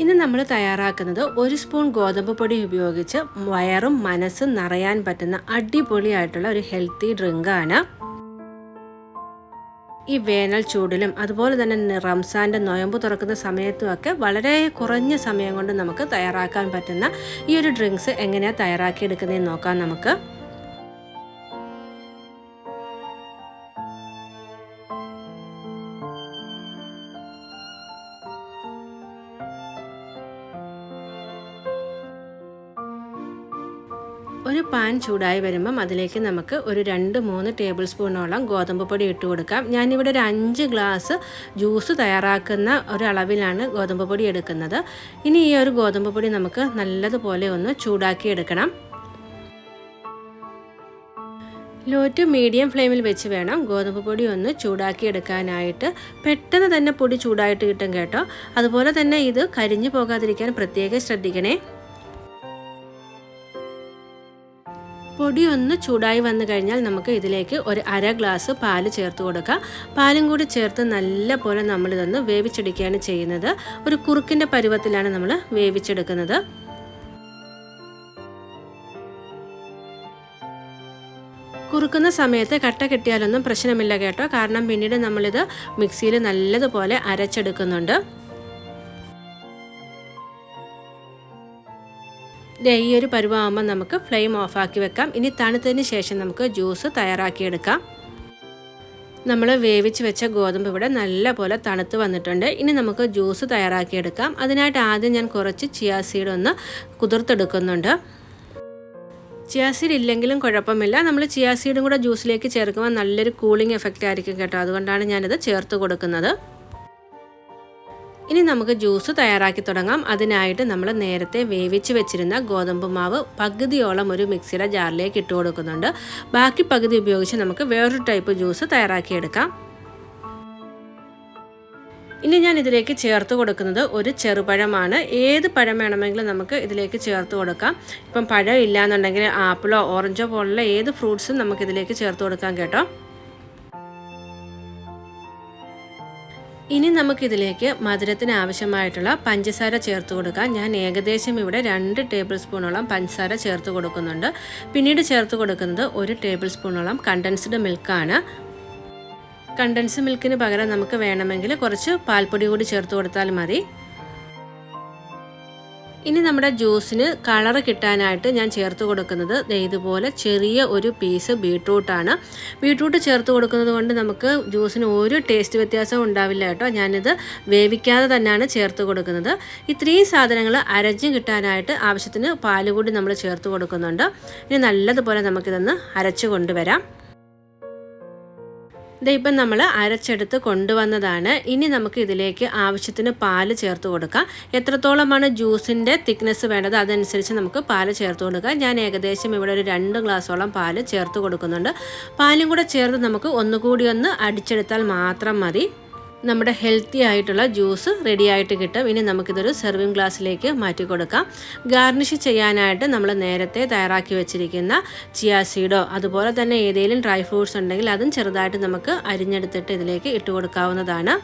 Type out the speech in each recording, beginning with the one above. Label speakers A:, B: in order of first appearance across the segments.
A: ഇന്ന് നമ്മൾ തയ്യാറാക്കുന്നത് 1 സ്പൂൺ ഗോതമ്പ് പൊടി ഉപയോഗിച്ച് വയറും മനസ്സും നിറയാൻ പറ്റുന്ന അടിപൊളിയായിട്ടുള്ള ഒരു ഹെൽത്തി ഡ്രിങ്കാണ്. ഈ വേനൽ ചൂടിലും അതുപോലെ തന്നെ റംസാൻ്റെ നൊയമ്പ് തുറക്കുന്ന സമയത്തുമൊക്കെ വളരെ കുറഞ്ഞ സമയം കൊണ്ട് നമുക്ക് തയ്യാറാക്കാൻ പറ്റുന്ന ഈ ഒരു ഡ്രിങ്ക്സ് എങ്ങനെയാണ് തയ്യാറാക്കിയെടുക്കുന്നതെന്ന് നോക്കാം നമുക്ക്. ഒരു പാൻ ചൂടായി വരുമ്പം അതിലേക്ക് നമുക്ക് ഒരു 2-3 ടേബിൾ സ്പൂണോളം ഗോതമ്പ് പൊടി ഇട്ട് കൊടുക്കാം. ഞാനിവിടെ ഒരു 5 ഗ്ലാസ് ജ്യൂസ് തയ്യാറാക്കുന്ന ഒരളവിലാണ് ഗോതമ്പ് പൊടി എടുക്കുന്നത്. ഇനി ഈ ഒരു ഗോതമ്പ് പൊടി നമുക്ക് നല്ലതുപോലെ ഒന്ന് ചൂടാക്കി എടുക്കണം. ലോ ടു മീഡിയം ഫ്ലെയിമിൽ വെച്ച് വേണം ഗോതമ്പ് പൊടി ഒന്ന് ചൂടാക്കി എടുക്കാനായിട്ട്. പെട്ടെന്ന് തന്നെ പൊടി ചൂടായിട്ട് കിട്ടും കേട്ടോ. അതുപോലെ തന്നെ ഇത് കരിഞ്ഞു പോകാതിരിക്കാൻ പ്രത്യേകം ശ്രദ്ധിക്കണേ. പൊടി ഒന്ന് ചൂടായി വന്നു കഴിഞ്ഞാൽ നമുക്ക് ഇതിലേക്ക് ഒരു 1/2 ഗ്ലാസ് പാല് ചേർത്ത് കൊടുക്കാം. പാലും കൂടി ചേർത്ത് നല്ല പോലെ നമ്മളിതൊന്ന് വേവിച്ചെടുക്കുകയാണ് ചെയ്യുന്നത്. ഒരു കുറുക്കിൻ്റെ പരുവത്തിലാണ് നമ്മൾ വേവിച്ചെടുക്കുന്നത്. കുറുക്കുന്ന സമയത്ത് കട്ട കിട്ടിയാലൊന്നും പ്രശ്നമില്ല കേട്ടോ, കാരണം പിന്നീട് നമ്മളിത് മിക്സിയിൽ നല്ലതുപോലെ അരച്ചെടുക്കുന്നുണ്ട്. ഈ ഒരു പരുവാകുമ്പോൾ നമുക്ക് ഫ്ലെയിം ഓഫാക്കി വെക്കാം. ഇനി തണുത്തതിന് ശേഷം നമുക്ക് ജ്യൂസ് തയ്യാറാക്കിയെടുക്കാം. നമ്മൾ വേവിച്ച് വെച്ച ഗോതമ്പ് ഇവിടെ നല്ല പോലെ തണുത്ത് വന്നിട്ടുണ്ട്. ഇനി നമുക്ക് ജ്യൂസ് തയ്യാറാക്കിയെടുക്കാം. അതിനായിട്ട് ആദ്യം ഞാൻ കുറച്ച് ചിയാ സീഡ് ഒന്ന് കുതിർത്തെടുക്കുന്നുണ്ട്. ചിയാ സീഡ് ഇല്ലെങ്കിലും കുഴപ്പമില്ല, നമ്മൾ ചിയാ സീഡും കൂടെ ജ്യൂസിലേക്ക് ചേർക്കുമ്പോൾ നല്ലൊരു കൂളിംഗ് എഫക്റ്റ് ആയിരിക്കും കേട്ടോ. അതുകൊണ്ടാണ് ഞാനിത് ചേർത്ത് കൊടുക്കുന്നത്. ഇനി നമുക്ക് ജ്യൂസ് തയ്യാറാക്കി തുടങ്ങാം. അതിനായിട്ട് നമ്മൾ നേരത്തെ വേവിച്ച് വെച്ചിരുന്ന ഗോതമ്പ് മാവ് പകുതിയോളം ഒരു മിക്സിയുടെ ജാറിലേക്ക് ഇട്ട് കൊടുക്കുന്നുണ്ട്. ബാക്കി പകുതി ഉപയോഗിച്ച് നമുക്ക് വേറൊരു ടൈപ്പ് ജ്യൂസ് തയ്യാറാക്കിയെടുക്കാം. ഇനി ഞാൻ ഇതിലേക്ക് ചേർത്ത് കൊടുക്കുന്നത് ഒരു ചെറുപഴമാണ്. ഏത് പഴം വേണമെങ്കിലും നമുക്ക് ഇതിലേക്ക് ചേർത്ത് കൊടുക്കാം. ഇപ്പം പഴം ഇല്ലയെന്നുണ്ടെങ്കിൽ ആപ്പിളോ ഓറഞ്ചോ പോലുള്ള ഏത് ഫ്രൂട്ട്സും നമുക്കിതിലേക്ക് ചേർത്ത് കൊടുക്കാം കേട്ടോ. ഇനി നമുക്കിതിലേക്ക് മധുരത്തിന് ആവശ്യമായിട്ടുള്ള പഞ്ചസാര ചേർത്ത് കൊടുക്കാം. ഞാൻ ഏകദേശം ഇവിടെ 2 ടേബിൾ സ്പൂണോളം പഞ്ചസാര ചേർത്ത് കൊടുക്കുന്നുണ്ട്. പിന്നീട് ചേർത്ത് കൊടുക്കുന്നത് 1 ടേബിൾ സ്പൂണോളം കണ്ടൻസ്ഡ് മിൽക്കാണ്. കണ്ടൻസ്ഡ് മിൽക്കിന് പകരം നമുക്ക് വേണമെങ്കിൽ കുറച്ച് പാൽപ്പൊടി കൂടി ചേർത്ത് കൊടുത്താൽ മതി. ഇനി നമ്മുടെ ജ്യൂസിന് കളർ കിട്ടാനായിട്ട് ഞാൻ ചേർത്ത് കൊടുക്കുന്നത് ഇതുപോലെ ചെറിയ ഒരു പീസ് ബീട്രൂട്ടാണ്. ബീട്രൂട്ട് ചേർത്ത് കൊടുക്കുന്നത് കൊണ്ട് നമുക്ക് ജ്യൂസിന് ഒരു ടേസ്റ്റ് വ്യത്യാസവും ഉണ്ടാവില്ല കേട്ടോ. ഞാനിത് വേവിക്കാതെ തന്നെയാണ് ചേർത്ത് കൊടുക്കുന്നത്. ഇത്രയും സാധനങ്ങൾ അരഞ്ഞ് കിട്ടാനായിട്ട് ആവശ്യത്തിന് പാല് കൂടി നമ്മൾ ചേർത്ത് കൊടുക്കുന്നുണ്ട്. ഇനി നല്ലതുപോലെ നമുക്കിതൊന്ന് അരച്ച് കൊണ്ടുവരാം. ഇപ്പം നമ്മൾ അരച്ചെടുത്ത് കൊണ്ടുവന്നതാണ്. ഇനി നമുക്ക് ഇതിലേക്ക് ആവശ്യത്തിന് പാല് ചേർത്ത് കൊടുക്കാം. എത്രത്തോളമാണ് ജ്യൂസിൻ്റെ തിക്നെസ് വേണ്ടത് അതനുസരിച്ച് നമുക്ക് പാല് ചേർത്ത് കൊടുക്കാം. ഞാൻ ഏകദേശം ഇവിടെ ഒരു 2 ഗ്ലാസോളം പാല് ചേർത്ത് കൊടുക്കുന്നുണ്ട്. പാലും കൂടെ ചേർത്ത് നമുക്ക് ഒന്നുകൂടി ഒന്ന് അടിച്ചെടുത്താൽ മാത്രം മതി. നമ്മുടെ ഹെൽത്തി ആയിട്ടുള്ള ജ്യൂസ് റെഡി ആയിട്ട് കിട്ടും. ഇനി നമുക്കിതൊരു സെർവിങ് ഗ്ലാസ്സിലേക്ക് മാറ്റി കൊടുക്കാം. ഗാർണിഷ് ചെയ്യാനായിട്ട് നമ്മൾ നേരത്തെ തയ്യാറാക്കി വെച്ചിരിക്കുന്ന ചിയാ സീഡോ അതുപോലെ തന്നെ ഏതെങ്കിലും ഡ്രൈ ഫ്രൂട്ട്സ് ഉണ്ടെങ്കിൽ അതും ചെറുതായിട്ട് നമുക്ക് അരിഞ്ഞെടുത്തിട്ട് ഇതിലേക്ക് ഇട്ട് കൊടുക്കാവുന്നതാണ്.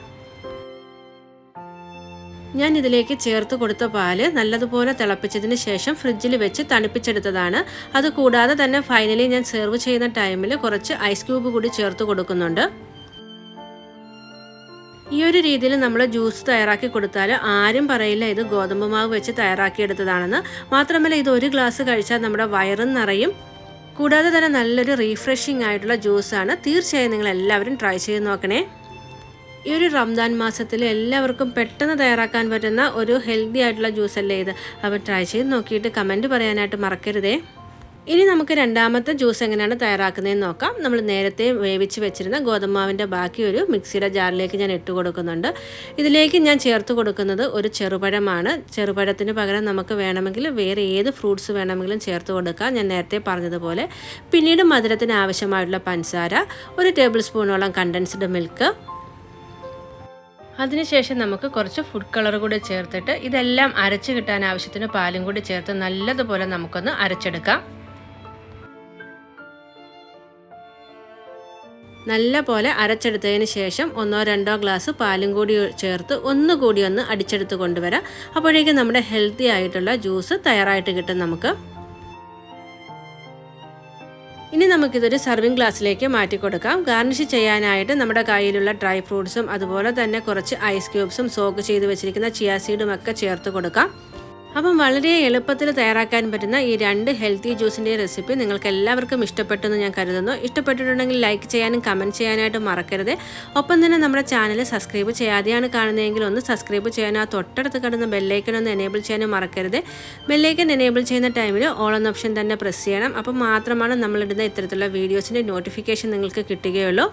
A: ഞാൻ ഇതിലേക്ക് ചേർത്ത് കൊടുത്ത പാല് നല്ലതുപോലെ തിളപ്പിച്ചതിന് ശേഷം ഫ്രിഡ്ജിൽ വെച്ച് തണുപ്പിച്ചെടുത്തതാണ്. അതുകൂടാതെ തന്നെ ഫൈനലി ഞാൻ സെർവ് ചെയ്യുന്ന ടൈമിൽ കുറച്ച് ഐസ് ക്യൂബ് കൂടി ചേർത്ത് കൊടുക്കുന്നുണ്ട്. ഈ ഒരു രീതിയിൽ നമ്മൾ ജ്യൂസ് തയ്യാറാക്കി കൊടുത്താൽ ആരും പറയില്ല ഇത് ഗോതമ്പ് മാവ് വെച്ച് തയ്യാറാക്കിയെടുത്തതാണെന്ന്. മാത്രമല്ല ഇത് 1 ഗ്ലാസ് കഴിച്ചാൽ നമ്മുടെ വയറും നിറയും. കൂടാതെ തന്നെ നല്ലൊരു റീഫ്രഷിംഗ് ആയിട്ടുള്ള ജ്യൂസാണ്. തീർച്ചയായും നിങ്ങൾ എല്ലാവരും ട്രൈ ചെയ്ത് നോക്കണേ. ഈ ഒരു റംദാൻ മാസത്തിൽ എല്ലാവർക്കും പെട്ടെന്ന് തയ്യാറാക്കാൻ പറ്റുന്ന ഒരു ഹെൽത്തി ആയിട്ടുള്ള ജ്യൂസല്ലേ ഇത്. അപ്പോൾ ട്രൈ ചെയ്ത് നോക്കിയിട്ട് കമൻറ്റ് പറയാനായിട്ട് മറക്കരുതേ. ഇനി നമുക്ക് രണ്ടാമത്തെ ജ്യൂസ് എങ്ങനെയാണ് തയ്യാറാക്കുന്നതെന്ന് നോക്കാം. നമ്മൾ നേരത്തെ വേവിച്ച് വെച്ചിരുന്ന ഗോതമ്പാവിൻ്റെ ബാക്കി ഒരു മിക്സിയുടെ ജാറിലേക്ക് ഞാൻ ഇട്ട് കൊടുക്കുന്നുണ്ട്. ഇതിലേക്ക് ഞാൻ ചേർത്ത് കൊടുക്കുന്നത് ഒരു ചെറുപഴമാണ്. ചെറുപഴത്തിന് പകരം നമുക്ക് വേണമെങ്കിൽ വേറെ ഏത് ഫ്രൂട്ട്സ് വേണമെങ്കിലും ചേർത്ത് കൊടുക്കാം, ഞാൻ നേരത്തെ പറഞ്ഞതുപോലെ. പിന്നീട് മധുരത്തിന് ആവശ്യമായിട്ടുള്ള പഞ്ചസാര, 1 ടേബിൾ സ്പൂണോളം കണ്ടൻസ്ഡ് മിൽക്ക്. അതിനുശേഷം നമുക്ക് കുറച്ച് ഫുഡ് കളർ കൂടി ചേർത്തിട്ട് ഇതെല്ലാം അരച്ച് കിട്ടാൻ ആവശ്യത്തിന് പാലും കൂടി ചേർത്ത് നല്ലതുപോലെ നമുക്കൊന്ന് അരച്ചെടുക്കാം. നല്ല പോലെ അരച്ചെടുത്തതിന് ശേഷം 1-2 ഗ്ലാസ് പാലും കൂടി ചേർത്ത് ഒന്നുകൂടി ഒന്ന് അടിച്ചെടുത്ത് കൊണ്ടുവരാം. അപ്പോഴേക്കും നമ്മുടെ ഹെൽത്തി ആയിട്ടുള്ള ജ്യൂസ് തയ്യാറായിട്ട് കിട്ടും നമുക്ക്. ഇനി നമുക്കിതൊരു സർവിങ് ഗ്ലാസ്സിലേക്ക് മാറ്റി കൊടുക്കാം. ഗാർണിഷ് ചെയ്യാനായിട്ട് നമ്മുടെ കയ്യിലുള്ള ഡ്രൈ ഫ്രൂട്ട്സും അതുപോലെ തന്നെ കുറച്ച് ഐസ് ക്യൂബ്സും സോക്ക് ചെയ്ത് വെച്ചിരിക്കുന്ന ചിയ സീഡും ഒക്കെ ചേർത്ത് കൊടുക്കാം. അപ്പം വളരെ എളുപ്പത്തിൽ തയ്യാറാക്കാൻ പറ്റുന്ന ഈ 2 ഹെൽത്തി ജ്യൂസിൻ്റെ റെസിപ്പി നിങ്ങൾക്ക് എല്ലാവർക്കും ഇഷ്ടപ്പെട്ടെന്ന് ഞാൻ കരുതുന്നു. ഇഷ്ടപ്പെട്ടിട്ടുണ്ടെങ്കിൽ ലൈക്ക് ചെയ്യാനും കമൻറ്റ് ചെയ്യാനായിട്ട് മറക്കരുത്. ഒപ്പം തന്നെ നമ്മുടെ ചാനൽ സബ്സ്ക്രൈബ് ചെയ്യാതെയാണ് കാണുന്നതെങ്കിൽ ഒന്ന് സബ്സ്ക്രൈബ് ചെയ്യാനും ആ തൊട്ടടുത്ത് കിടന്ന ബെല്ലൈക്കൺ ഒന്ന് എനേബിൾ ചെയ്യാനും മറക്കരുത്. ബെല്ലൈക്കൺ എനേബിൾ ചെയ്യുന്ന ടൈമിൽ ഓൾ എന്ന ഓപ്ഷൻ തന്നെ പ്രസ് ചെയ്യണം. അപ്പം മാത്രമാണ് നമ്മളിടുന്ന ഇത്തരത്തിലുള്ള വീഡിയോസിൻ്റെ നോട്ടിഫിക്കേഷൻ നിങ്ങൾക്ക് കിട്ടുകയുള്ളൂ.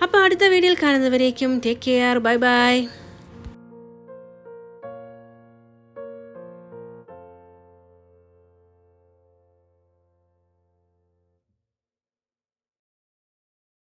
A: അപ്പോൾ അടുത്ത വീഡിയോയിൽ കാണുന്നവരേക്കും ടേക്ക് കെയർ. Bye bye.